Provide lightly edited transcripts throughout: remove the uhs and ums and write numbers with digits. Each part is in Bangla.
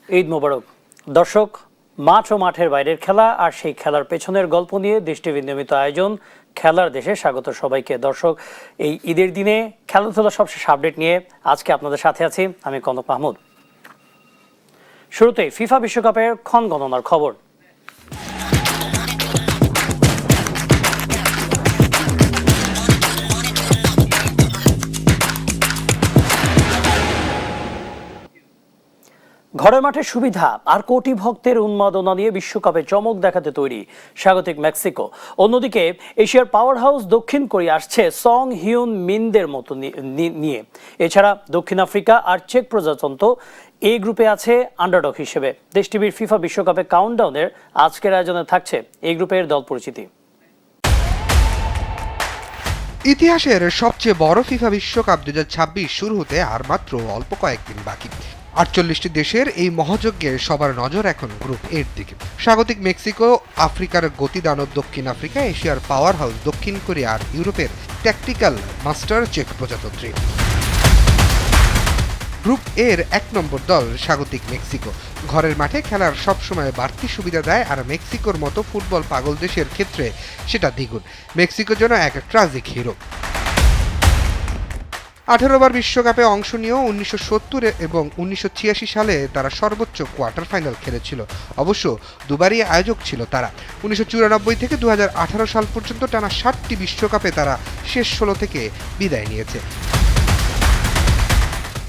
ঈদ মোবারক। দর্শক, মাঠ ও মাঠের বাইরের খেলা আর সেই খেলার পেছনের গল্প নিয়ে দেশ টিভির নিয়মিত আয়োজন খেলার দেশে স্বাগত সবাইকে। দর্শক, এই ঈদের দিনে খেলাধুলার সবশেষ আপডেট নিয়ে আজকে আপনাদের সাথে আছি আমি কনক মাহমুদ। শুরুতেই ফিফা বিশ্বকাপের ক্ষণ গণনার খবর। ঘরের মাঠে সুবিধা আর কোটি ভক্তের উন্মাদনা নিয়ে বিশ্বকাপে চমক দেখাতে তৈরি স্বাগতিক মেক্সিকো। অন্যদিকে এশিয়ার পাওয়ার হাউস দক্ষিণ কোরিয়া আসছে সং হিউন মিনদের মতো নিয়ে। এছাড়া দক্ষিণ আফ্রিকা আর চেক প্রজাতন্ত্র এই গ্রুপে আছে আন্ডারডগ হিসেবে। দেশ টিভির ফিফা বিশ্বকাপে কাউন্টডাউনের আজকের আয়োজনে থাকছে এই গ্রুপের দল পরিচিতি। ইতিহাসের সবচেয়ে বড় ফিফা বিশ্বকাপ 2026 শুরু হতে আর মাত্র অল্প কয়েকদিন বাকি। 48টি দেশের এই মহাযজ্ঞে সবার নজর এখন গ্রুপ এর দিকে। স্বাগতিক মেক্সিকো, আফ্রিকার গতিদানব দক্ষিণ আফ্রিকা, এশিয়ার পাওয়ার হাউস দক্ষিণ কোরিয়া আর ইউরোপের ট্যাকটিক্যাল মাস্টার চেক প্রজাতন্ত্রী। গ্রুপ এর 1 নম্বর দল স্বাগতিক মেক্সিকো। ঘরের মাঠে খেলার সবসময় বাড়তি সুবিধা দেয়, আর মেক্সিকোর মতো ফুটবল পাগল দেশের ক্ষেত্রে সেটা দ্বিগুণ। মেক্সিকো যেন এক ট্রাজিক হিরো। 18 বার বিশ্বকাপে অংশ নিয়েও 1970 এবং 1986 সালে তারা সর্বোচ্চ কোয়ার্টার ফাইনাল খেলেছিল। অবশ্য দুবারই আয়োজক ছিল তারা। 1994 থেকে 2018 সাল পর্যন্ত টানা 60টি বিশ্বকাপে তারা শেষ 16 থেকে বিদায় নিয়েছে।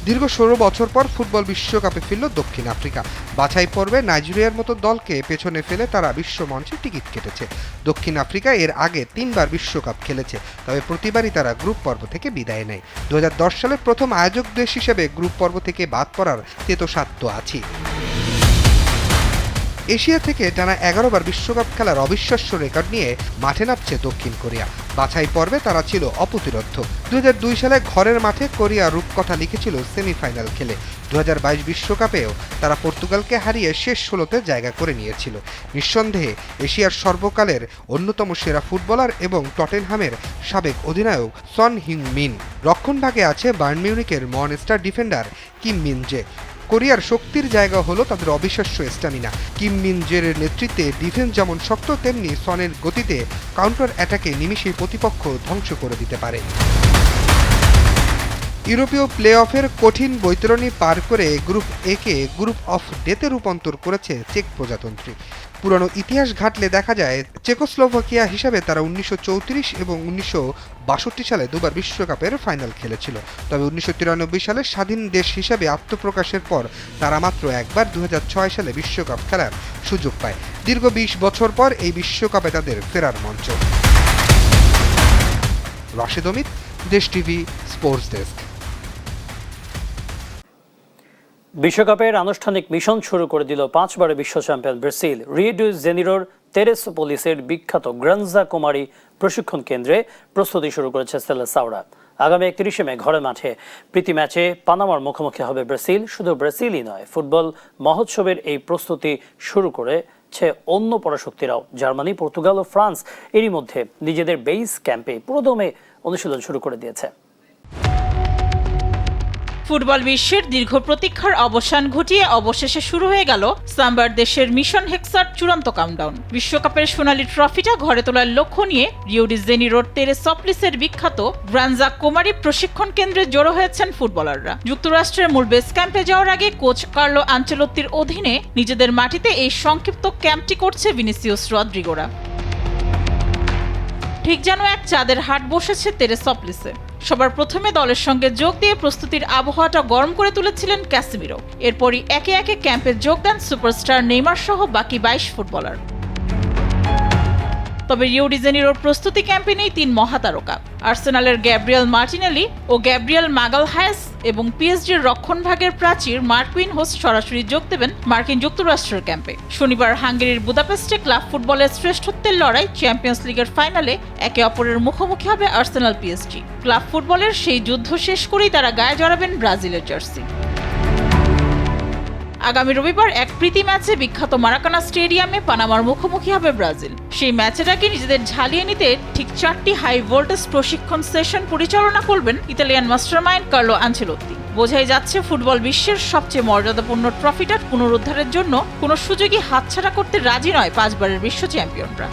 দীর্ঘ 16 বছর পর ফুটবল বিশ্বকাপে ফিরল দক্ষিণ আফ্রিকা। বাছাই পর্বে নাইজেরিয়ার মতো দলকে পেছনে ফেলে তারা বিশ্ব মঞ্চে টিকিট কেটেছে। দক্ষিণ আফ্রিকা এর আগে 3 বার বিশ্বকাপ খেলেছে, তবে প্রতিবারই তারা গ্রুপ পর্ব থেকে বিদায় নেয়। 2010 সালে প্রথম আয়োজক দেশ হিসেবে গ্রুপ পর্ব থেকে বাদ পড়ার তেতোসাদ তো আছেই। এশিয়া থেকে টানা 11 বার বিশ্বকাপ খেলার অবিশ্বাস্য রেকর্ড নিয়ে মাঠে নামছে দক্ষিণ কোরিয়া। বাছাই পর্বে তারা ছিল অপ্রতিরোধ্য। 2002 সালে ঘরের মাঠে কোরিয়া রূপকথা লিখেছিল সেমিফাইনাল খেলে। 2022 বিশ্বকাপেও তারা পর্তুগালকে হারিয়ে শেষ 16তে জায়গা করে নিয়েছিল। নিঃসন্দেহে এশিয়ার সর্বকালের অন্যতম সেরা ফুটবলার এবং টটেনহামের সাবেক অধিনায়ক সন হিং মিন। রক্ষণভাগে আছে বায়ার্ন মিউনিখের মনস্টার ডিফেন্ডার কিম মিন জে। কোরিয়ার শক্তির জায়গা হলো তাদের অবিশ্বাস্য স্ট্যামিনা। কিম মিন জের নেতৃত্বে ডিফেন্স যেমন শক্ত, তেমনি সনের গতিতে কাউন্টার অ্যাটাকে নিমিষেই প্রতিপক্ষ ধ্বংস করে দিতে পারে। ইউরোপীয় প্লে অফের কঠিন বৈতরণী পার করে group A K group of ডেতে রূপান্তর করেছে চেক প্রজাতন্ত্রী। পুরনো ইতিহাস ঘাটলে দেখা যায় চেকোস্লোভাকিয়া হিসাবে তারা 1934 এবং 1962 সালে দুবার বিশ্বকাপের ফাইনাল খেলেছিল। তবে 1993 সালে স্বাধীন দেশ হিসাবে আত্মপ্রকাশের পর তারা মাত্র একবার 2006 সালে বিশ্বকাপ খেলার সুযোগ পায়। দীর্ঘ 20 বছর পর এই বিশ্বকাপে তাদের ফেরার মঞ্চ। রাশেদ অমিত, দেশ টিভি, স্পোর্টস ডেস্ক। বিশ্বকাপের আনুষ্ঠানিক মিশন শুরু করে দিল 5 বারের বিশ্ব চ্যাম্পিয়ন ব্রাজিল। রিও ডি জেনিরোর তেরেসোপোলিসের বিখ্যাত গ্রানজা কুমারী প্রশিক্ষণ কেন্দ্রে প্রস্তুতি শুরু করেছে সেলেসাওরা। আগামী 31 মে ঘরের মাঠে প্রীতি ম্যাচে পানামার মুখোমুখি হবে ব্রাজিল। শুধু ব্রাজিলই নয়, ফুটবল মহোৎসবের এই প্রস্তুতি শুরু করেছে অন্য পরাশক্তিরাও। জার্মানি, পর্তুগাল ও ফ্রান্স এরই মধ্যে নিজেদের বেস ক্যাম্পে পুরোদমে অনুশীলন শুরু করে দিয়েছে। ফুটবল বিশ্বের দীর্ঘ প্রতীক্ষার অবসান ঘটিয়ে অবশেষে শুরু হয়ে গেল সাম্বার দেশের মিশন হেক্সার চূড়ান্ত কাউন্টডাউন। বিশ্বকাপের সোনালী ট্রফিটা ঘরে তোলার লক্ষ্য নিয়ে রিও ডি জেনিরোর তেরেসোপলিসের বিখ্যাত গ্রানজা কুমারী প্রশিক্ষণ কেন্দ্রে জড়ো হয়েছেন ফুটবলাররা। যুক্তরাষ্ট্রের মূল বেস ক্যাম্পে যাওয়ার আগে কোচ কার্লো আনচেলোত্তির অধীনে নিজেদের মাটিতে এই সংক্ষিপ্ত ক্যাম্পটি করছে ভিনিসিয়াস রদ্রিগোরা। ঠিক যেন এক চাঁদের হাট বসেছে তেরেসোপলিসে। সবার প্রথমে দলের সঙ্গে যোগ দিয়ে প্রস্তুতির আবহাওয়াটা গরম করে তুলেছিলেন ক্যাসিমিরো। এরপরই একে একে ক্যাম্পে যোগ দেন সুপারস্টার নেইমার সহ বাকি 22 ফুটবলার। তবে রিও ডি জেনিরোর প্রস্তুতি ক্যাম্পে নেই 3 মহাতারকা। আর্সেনালের গ্যাব্রিয়েল মার্টিনেলি ও গ্যাব্রিয়েল মাগালহায়েস এবং পিএসজির রক্ষণভাগের প্রাচীর মার্কুইন হোস্ট সরাসরি যোগ দেবেন মার্কিন যুক্তরাষ্ট্রের ক্যাম্পে। শনিবার হাঙ্গেরির বুদাপেস্টে ক্লাব ফুটবলের শ্রেষ্ঠত্বের লড়াই চ্যাম্পিয়ন্স লিগের ফাইনালে একে অপরের মুখোমুখি হবে আর্সেনাল পিএসজি। ক্লাব ফুটবলের সেই যুদ্ধ শেষ করেই তারা গায়ে জড়াবেন ব্রাজিলের জার্সি। আগামী রবিবার এক প্রীতি ম্যাচে বিখ্যাত মারাকানা স্টেডিয়ামে পানামার মুখোমুখি হবে ব্রাজিল। সেই ম্যাচটাকে নিজেদের ঝালিয়ে নিতে ঠিক 4টি হাই ভোল্টেজ প্রশিক্ষণ সেশন পরিচালনা করবেন ইতালিয়ান মাস্টারমাইন্ড কার্লো আনচেলোত্তি। বোঝাই যাচ্ছে ফুটবল বিশ্বের সবচেয়ে মর্যাদাপূর্ণ ট্রফিটার পুনরুদ্ধারের জন্য কোনো সুযোগই হাতছাড়া করতে রাজি নয় 5 বারের বিশ্ব চ্যাম্পিয়নরা।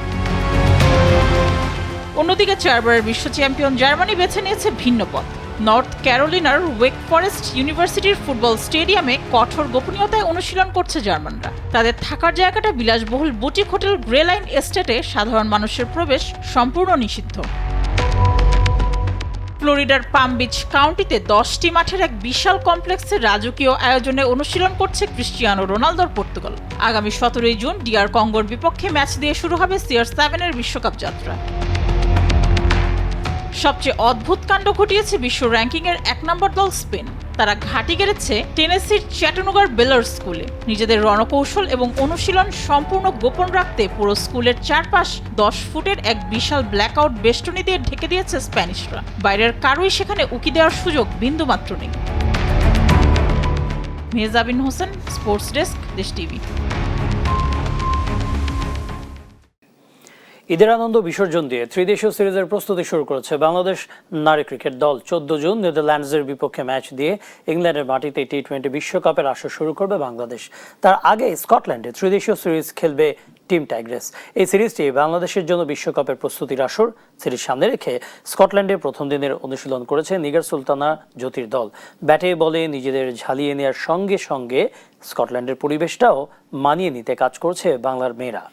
অন্যদিকে 4 বারের বিশ্ব চ্যাম্পিয়ন জার্মানি বেছে নিয়েছে ভিন্ন পথ। নর্থ ক্যারোলিনার ওয়েক ফরেস্ট ইউনিভার্সিটির ফুটবল স্টেডিয়ামে কঠোর গোপনীয়তায় অনুশীলন করছে জার্মানরা। তাদের থাকার জায়গাটা বিলাসবহুল বুটিক হোটেল গ্রে লাইন এস্টেটে সাধারণ মানুষের প্রবেশ সম্পূর্ণ নিষিদ্ধ। ফ্লোরিডার পাম বিচ কাউন্টিতে 10টি মাঠের এক বিশাল কমপ্লেক্সে রাজকীয় আয়োজনে অনুশীলন করছে ক্রিস্টিয়ানো রোনালদোর পর্তুগাল। আগামী 17 জুন ডিআর কঙ্গোর বিপক্ষে ম্যাচ দিয়ে শুরু হবে CR7 বিশ্বকাপ যাত্রা। সবচেয়ে অদ্ভুত কাণ্ড ঘটিয়েছে বিশ্ব র্যাঙ্কিংয়ের 1 নম্বর দল স্পেন। তারা ঘাঁটি গেড়েছে টেনেসির চ্যাটানুগার বেলার স্কুলে। নিজেদের রণকৌশল এবং অনুশীলন সম্পূর্ণ গোপন রাখতে পুরো স্কুলের চারপাশ 10 ফুটের এক বিশাল ব্ল্যাকআউট বেষ্টনী দিয়ে ঢেকে দিয়েছে স্প্যানিশরা। বাইরের কারোই সেখানে উকি দেওয়ার সুযোগ বিন্দুমাত্র নেই। মেহজাবিন হোসেন, স্পোর্টস ডেস্ক, দেশ টিভি। ঈদের আনন্দ বিসর্জন দিয়ে ত্রিদেশীয় সিরিজের প্রস্তুতি শুরু করেছে বাংলাদেশ নারী ক্রিকেট দল। 14 জুন নেদারল্যান্ডসের বিপক্ষে ম্যাচ দিয়ে ইংল্যান্ডের মাটিতে টি20 বিশ্বকাপের আসর শুরু করবে বাংলাদেশ। তার আগে স্কটল্যান্ডে ত্রিদেশীয় সিরিজ খেলবে টিম টাইগ্রেস। এই সিরিজটি বাংলাদেশের জন্য বিশ্বকাপের প্রস্তুতির আসর। সিরিজ সামনে রেখে স্কটল্যান্ডে প্রথম দিনের অনুশীলন করেছে নিগার সুলতানা জ্যোতির দল। ব্যাটে বলে নিজেদের ঝালিয়ে নেওয়ার সঙ্গে সঙ্গে স্কটল্যান্ডের পরিবেশটাও মানিয়ে নিতে কাজ করছে বাংলার মেয়েরা।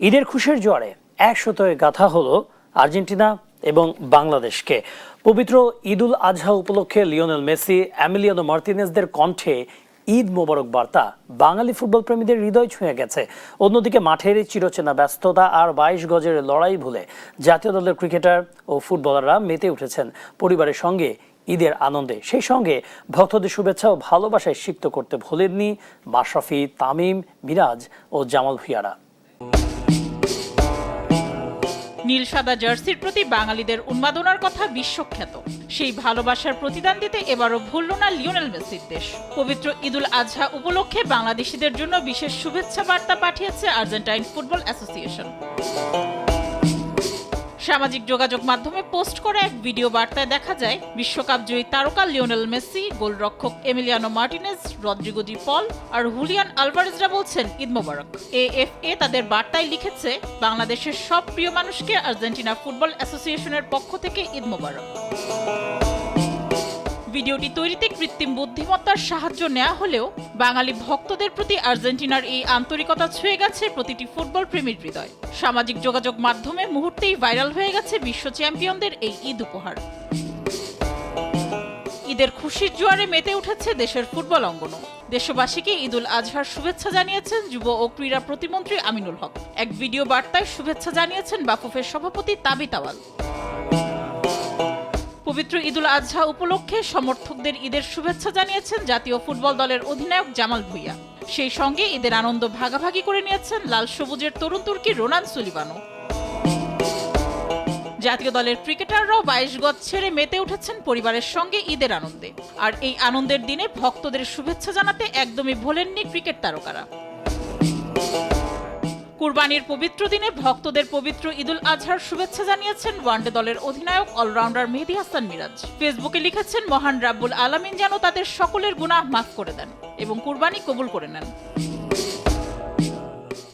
ঈদের খুশির জোয়ারে 100 গাথা হলো আর্জেন্টিনা এবং বাংলাদেশকে। পবিত্র ঈদুল আজহা উপলক্ষে লিওনেল মেসি, এমিলিয়ানো মার্টিনেজদের কণ্ঠে ঈদ মোবারক বার্তা বাঙালি ফুটবল প্রেমীদের হৃদয় ছুঁয়ে গেছে। অন্যদিকে মাঠের চিরচেনা ব্যস্ততা আর 22 গজের লড়াই ভুলে জাতীয় দলের ক্রিকেটার ও ফুটবলাররা মেতে উঠেছেন পরিবারের সঙ্গে ঈদের আনন্দে। সেই সঙ্গে ভক্তদের শুভেচ্ছা ও ভালোবাসায় সিক্ত করতে ভোলেননি মাশরাফি, তামিম, মিরাজ ও জামাল ভুঁইয়ারা। নীল সাদা জার্সির প্রতি বাঙালিদের উন্মাদনার কথা বিশ্বখ্যাত। সেই ভালোবাসার প্রতিদান দিতে এবারও ভুলল না লিওনেল মেসির দেশ। পবিত্র ঈদুল আজহা উপলক্ষে বাংলাদেশিদের জন্য বিশেষ শুভেচ্ছা বার্তা পাঠিয়েছে আর্জেন্টাইন ফুটবল অ্যাসোসিয়েশন। সামাজিক যোগাযোগ মাধ্যমে পোস্ট করা এক ভিডিও বার্তায় দেখা যায় বিশ্বকাপ জয়ী তারকা লিওনেল মেসি, গোলরক্ষক এমিলিয়ানো মার্টিনেজ, রদ্রিগো ডি পল আর হুলিয়ান আলভারেজরা বলছেন ঈদ মোবারক। AFA তাদের বার্তায় লিখেছে, বাংলাদেশের সব প্রিয় মানুষকে আর্জেন্টিনা ফুটবল অ্যাসোসিয়েশনের পক্ষ থেকে ঈদ মোবারক। ভিডিওটি তৈরিতে কৃত্রিম বুদ্ধিমত্তার সাহায্য নেওয়া হলেও বাঙালি ভক্তদের প্রতি আর্জেন্টিনার এই আন্তরিকতা ছুঁয়ে গেছে প্রতিটি ফুটবল প্রেমীর হৃদয়। সামাজিক যোগাযোগ মাধ্যমে মুহূর্তেই ভাইরাল হয়ে গেছে বিশ্ব চ্যাম্পিয়নদের এই ঈদ উপহার। ঈদের খুশির জোয়ারে মেতে উঠেছে দেশের ফুটবল অঙ্গনও। দেশবাসীকে ঈদুল আজহার শুভেচ্ছা জানিয়েছেন যুব ও ক্রীড়া প্রতিমন্ত্রী আমিনুল হক। এক ভিডিও বার্তায় শুভেচ্ছা জানিয়েছেন বাফুফের সভাপতি তাবিত আওয়াল। পবিত্র ঈদুল আজহা উপলক্ষে সমর্থকদের ঈদের শুভেচ্ছা জানিয়েছেন জাতীয় ফুটবল দলের অধিনায়ক জামাল ভুঁইয়া। সেই সঙ্গে ঈদের আনন্দ ভাগাভাগি করে নিয়েছেন লাল সবুজের তরুণ তুর্কি রোনান সুলিবানো। জাতীয় দলের ক্রিকেটাররাও 22 গজ ছেড়ে মেতে উঠেছেন পরিবারের সঙ্গে ঈদের আনন্দে। আর এই আনন্দের দিনে ভক্তদের শুভেচ্ছা জানাতে একদমই ভোলেননি ক্রিকেট তারকারা। কুরবানির পবিত্র দিনে ভক্তদের পবিত্র ঈদুল আজহার শুভেচ্ছা জানিয়েছেন ওয়ানডে দলের অধিনায়ক অলরাউন্ডার মেহেদী হাসান মিরাজ। ফেসবুকে লিখেছেন, মহান রাব্বুল আলামিন যেন তাদের সকলের গুনাহ মাফ করে দেন এবং কুরবানি কবুল করে নেন।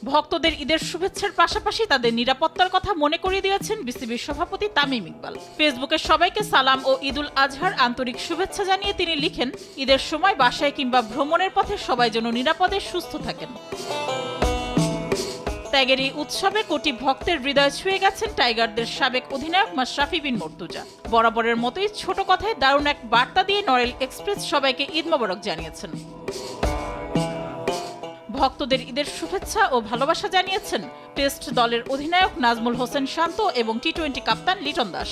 ভক্তদের ঈদের শুভেচ্ছার পাশাপাশি তাদের নিরাপত্তার কথা মনে করিয়ে দিয়েছেন বিসিবির সভাপতি তামিম ইকবাল। ফেসবুকে সবাইকে সালাম ও ঈদুল আজহার আন্তরিক শুভেচ্ছা জানিয়ে তিনি লিখেন, ঈদের সময় বাসায় কিংবা ভ্রমণের পথে সবাই যেন নিরাপদে সুস্থ থাকেন। ত্যাগের এই উৎসবে কোটি ভক্তের হৃদয় ছুঁয়ে গেছেন টাইগারদের সাবেক অধিনায়ক মাশরাফি বিন মর্তুজা। বরাবরের মতোই ছোট কথায় দারুণ এক বার্তা দিয়ে নরেল এক্সপ্রেস সবাইকে ঈদ মোবারক জানিয়েছেন। ভক্তদের ঈদের শুভেচ্ছা ও ভালোবাসা জানিয়েছেন টেস্ট দলের অধিনায়ক নাজমুল হোসেন শান্ত এবং টি20 কাপ্তান লিটন দাস।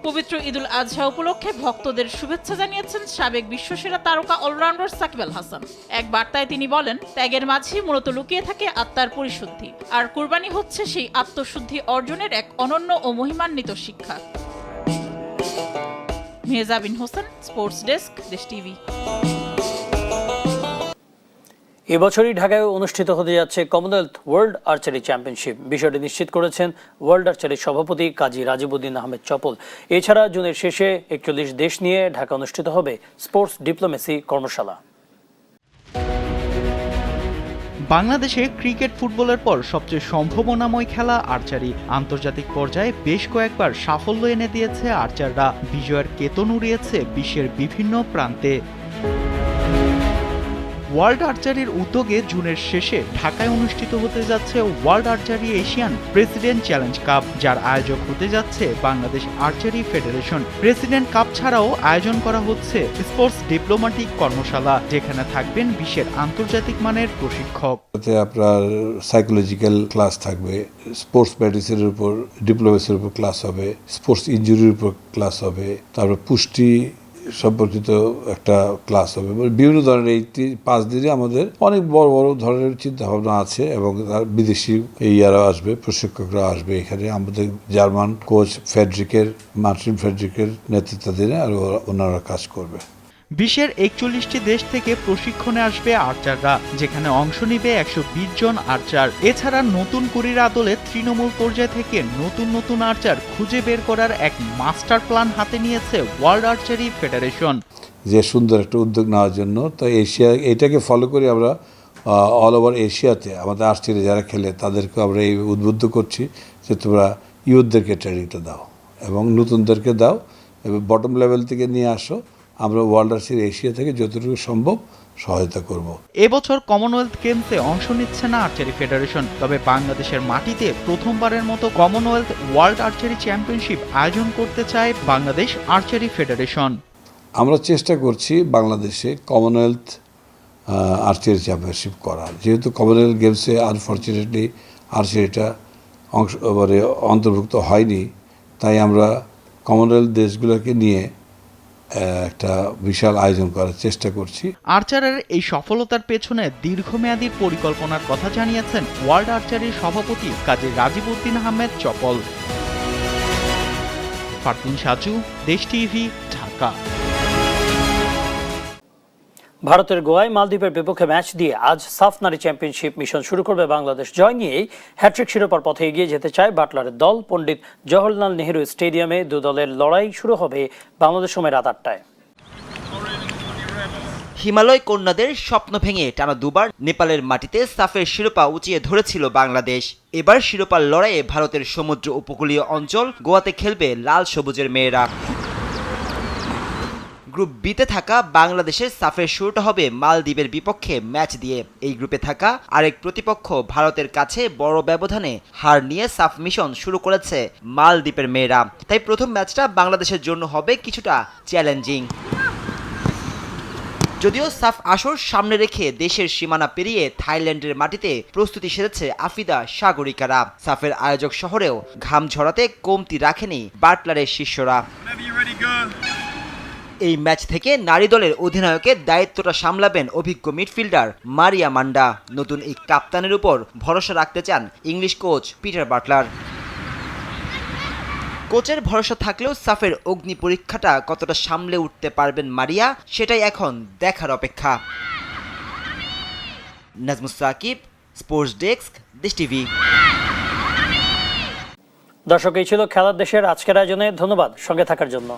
পবিত্র ঈদুল আজহা উপলক্ষে ভক্তদের শুভেচ্ছা জানিয়েছেন সাবেক বিশ্বসেরা তারকা অলরাউন্ডার সাকিব আল হাসান। এক বার্তায় তিনি বলেন, ত্যাগের মাঝে মূলত লুকিয়ে থাকে আত্মার পরিশুদ্ধি, আর কুরবানি হচ্ছে সেই আত্মশুদ্ধি অর্জনের এক অনন্য ও মহিমান্বিত শিক্ষা। মেহজাবিন হোসেন, স্পোর্টস ডেস্ক, দেশ টিভি। এবছরই ঢাকায় অনুষ্ঠিত হতে যাচ্ছে কমনওয়েলথ ওয়ার্ল্ড আর্চারি চ্যাম্পিয়নশিপ। বিষয়টি নিশ্চিত করেছেন ওয়ার্ল্ড আর্চারির সভাপতি কাজী রাজিবউদ্দিন আহমেদ চপল। এছাড়া জুনের শেষে 41 দেশ নিয়ে ঢাকা অনুষ্ঠিত হবে স্পোর্টস ডিপ্লোমেসি কর্মশালা। বাংলাদেশে ক্রিকেট ফুটবলের পর সবচেয়ে সম্ভাবনাময় খেলা আর্চারি। আন্তর্জাতিক পর্যায়ে বেশ কয়েকবার সাফল্য এনে দিয়েছে আর্চাররা, বিজয়ের কেতন উড়িয়েছে বিশ্বের বিভিন্ন প্রান্তে। ওয়ার্ল্ড আর্চারির উদ্যোগে জুনের শেষে ঢাকায় অনুষ্ঠিত হতে যাচ্ছে world archery Asian president challenge cup, যার আয়োজক হতে যাচ্ছে Bangladesh archery federation. President cup ছাড়াও আয়োজন করা হচ্ছে স্পোর্টস ডিপ্লোম্যাটিক কর্মশালা, যেখানে থাকবেন বিশ্বের আন্তর্জাতিক মানের প্রশিক্ষক। আপনার সাইকোলজিক্যাল ক্লাস থাকবে, স্পোর্টস মেডিসিনের উপর, ডিপ্লোমেসির উপর ক্লাস হবে, স্পোর্টস ইনজুরির উপর ক্লাস হবে, তারপর পুষ্টি সম্পর্কিত একটা ক্লাস হবে। বিভিন্ন ধরনের এই 5 দিনে আমাদের অনেক বড় বড় ধরনের চিন্তা ভাবনা আছে এবং বিদেশি ইয়ারা আসবে, প্রশিক্ষকরা আসবে এখানে। আমাদের জার্মান কোচ মার্টিন ফেডরিকের নেতৃত্বাধীনে আর ওনারা কাজ করবে। বিশ্বের 41টি দেশ থেকে প্রশিক্ষণে আসবে আর্চাররা, যেখানে অংশ নিবে 120 জন আর্চার। এছাড়া নতুন কুড়ির আদলে তৃণমূল পর্যায় থেকে নতুন আর্চার খুঁজে বের করার এক মাস্টার প্ল্যান হাতে নিয়েছে ওয়ার্ল্ড আর্চারি ফেডারেশন। যে সুন্দর একটা উদ্যোগ নেওয়ার জন্য, তো এটাকে ফলো করে আমরা অল ওভার এশিয়াতে আমাদের আর্চারি যারা খেলে তাদেরকে আমরা এই উদ্বুদ্ধ করছি যে তোমরা ইউথদেরকে ট্রেনিংটা দাও এবং নতুনদেরকে দাও এবং বটম লেভেল থেকে নিয়ে আসো। আমরা ওয়ার্ল্ড আর্চারি এশিয়া থেকে যতটুকু সম্ভব সহায়তা করব। এবছর কমনওয়েলথ গেমসে অংশ নিচ্ছে না আর্চারি ফেডারেশন, তবে বাংলাদেশের মাটিতে প্রথমবারের মতো কমনওয়েলথ ওয়ার্ল্ড আর্চারি চ্যাম্পিয়নশিপ আয়োজন করতে চায় বাংলাদেশ আর্চারি ফেডারেশন। আমরা চেষ্টা করছি বাংলাদেশে কমনওয়েলথ আর্চারি চ্যাম্পিয়নশিপ করার, যেহেতু কমনওয়েলথ গেমসে আনফর্চুনেটলি আর্চারিটা অন্তর্ভুক্ত হয়নি, তাই আমরা কমনওয়েলথ দেশগুলোকে নিয়ে একটা বিশাল আয়োজন করার চেষ্টা করছি। আর্চারের এই সফলতার পেছনে দীর্ঘমেয়াদী পরিকল্পনার কথা জানিয়েছেন ওয়ার্ল্ড আর্চারির সভাপতি কাজী রাজিবউদ্দিন আহমেদ চপল। ফারদিন সাজু, দেশ টিভি, ঢাকা। ভারতের গোয়ায় মালদ্বীপের বিপক্ষে ম্যাচ দিয়ে আজ সাফ নারী চ্যাম্পিয়নশিপ মিশন শুরু করবে বাংলাদেশ। জয় নিয়েই হ্যাট্রিক শিরোপার পথে এগিয়ে যেতে চায় বাটলারের দল। পণ্ডিত জওহরলাল নেহেরু স্টেডিয়ামে দু দলের লড়াই শুরু হবে বাংলাদেশ সময় রাত 8টায়। হিমালয় কন্যাদের স্বপ্ন ভেঙে টানা দুবার নেপালের মাটিতে সাফের শিরোপা উঁচিয়ে ধরেছিল বাংলাদেশ। এবার শিরোপার লড়াইয়ে ভারতের সমুদ্র উপকূলীয় অঞ্চল গোয়াতে খেলবে লাল সবুজের মেয়েরা। গ্রুপ বিতে থাকা বাংলাদেশের সাফের শুরুটা হবে মালদ্বীপের বিপক্ষে ম্যাচ দিয়ে। এই গ্রুপে থাকা আরেক প্রতিপক্ষ ভারতের কাছে বড় ব্যবধানে হার নিয়ে সাফ মিশন শুরু করেছে মালদ্বীপের মেয়েরা। তাই প্রথম ম্যাচটা বাংলাদেশের জন্য হবে কিছুটা চ্যালেঞ্জিং। যদিও সাফ আসর সামনে রেখে দেশের সীমানা পেরিয়ে থাইল্যান্ডের মাটিতে প্রস্তুতি সেরেছে আফিদা সাগরিকারা। সাফের আয়োজক শহরেও ঘাম ঝরাতে কমতি রাখেনি বাটলারের শিষ্যরা। এই ম্যাচ থেকে নারী দলের অধিনায়কের দায়িত্বটা সামলাবেন অভিজ্ঞ মিডফিল্ডার মারিয়া মান্ডা। নতুন এই কাপ্তানের উপর ভরসা রাখতে চান ইংলিশ কোচ পিটার বাটলার। কোচের ভরসা থাকলেও সাফের অগ্নি পরীক্ষাটা কতটা সামলে উঠতে পারবেন মারিয়া, সেটাই এখন দেখার অপেক্ষা। নাজমুস সাকিব, স্পোর্টস ডেস্ক, দেশ টিভি। দর্শক, এই ছিল খেলার দেশের আজকের আয়োজনে। ধন্যবাদ সঙ্গে থাকার জন্য।